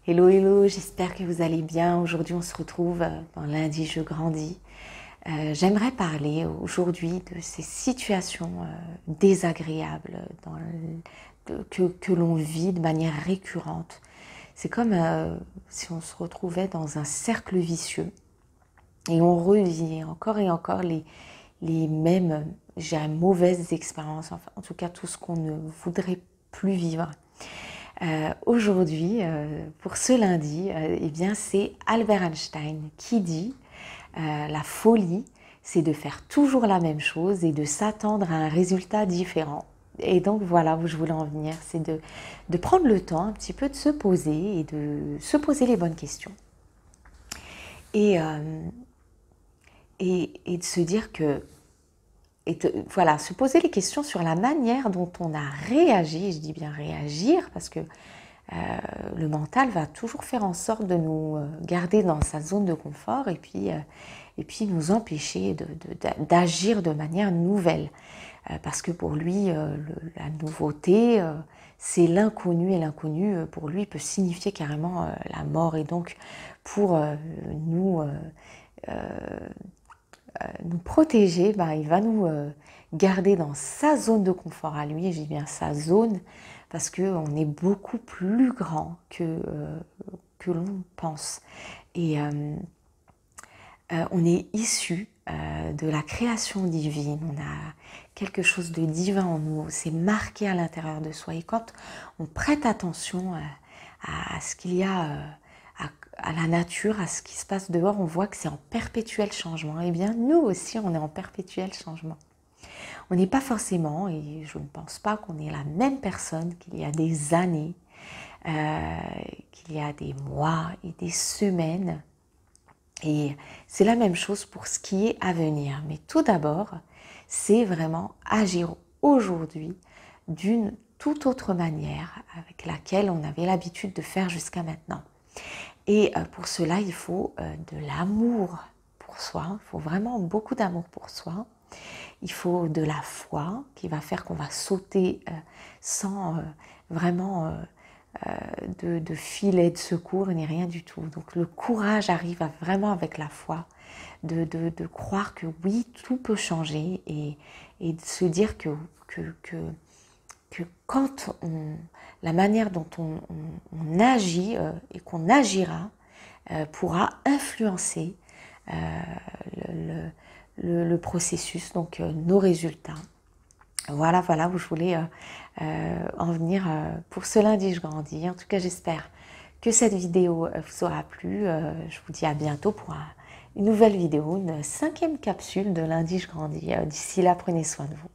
Hello, hello, j'espère que vous allez bien. Aujourd'hui, on se retrouve dans Lundi, je grandis. J'aimerais parler aujourd'hui de ces situations désagréables que l'on vit de manière récurrente. C'est comme si on se retrouvait dans un cercle vicieux et on revit encore et encore les mêmes, mauvaises expériences, enfin, en tout cas tout ce qu'on ne voudrait plus vivre. Aujourd'hui, pour ce lundi, eh bien, c'est Albert Einstein qui dit la folie, c'est de faire toujours la même chose et de s'attendre à un résultat différent. Et donc voilà où je voulais en venir, c'est de prendre le temps un petit peu de se poser et de se poser les bonnes questions. Et de se dire que voilà, se poser les questions sur la manière dont on a réagi, je dis bien réagir, parce que le mental va toujours faire en sorte de nous garder dans sa zone de confort et puis nous empêcher d'agir de manière nouvelle. Parce que pour lui, la nouveauté, c'est l'inconnu, et l'inconnu, pour lui, peut signifier carrément la mort. Et donc, pour nous protéger, il va nous garder dans sa zone de confort à lui, et je dis bien sa zone, parce qu'on est beaucoup plus grand que l'on pense. Et on est issu de la création divine, on a quelque chose de divin en nous, c'est marqué à l'intérieur de soi. Et quand on prête attention à ce qu'il y a à la nature, à ce qui se passe dehors, on voit que c'est en perpétuel changement. Eh bien, nous aussi, on est en perpétuel changement. On n'est pas forcément, et je ne pense pas qu'on est la même personne qu'il y a des années, qu'il y a des mois et des semaines. Et c'est la même chose pour ce qui est à venir. Mais tout d'abord, c'est vraiment agir aujourd'hui d'une toute autre manière avec laquelle on avait l'habitude de faire jusqu'à maintenant. Et pour cela, il faut de l'amour pour soi. Il faut vraiment beaucoup d'amour pour soi. Il faut de la foi qui va faire qu'on va sauter sans vraiment de filet de secours ni rien du tout. Donc le courage arrive vraiment avec la foi, de croire que oui, tout peut changer et de se dire que quand la manière dont on agit et qu'on agira pourra influencer le processus, donc nos résultats. Voilà où je voulais en venir pour ce lundi, je grandis. En tout cas, j'espère que cette vidéo vous aura plu. Je vous dis à bientôt pour une nouvelle vidéo, une 5e capsule de lundi, je grandis. D'ici là, prenez soin de vous.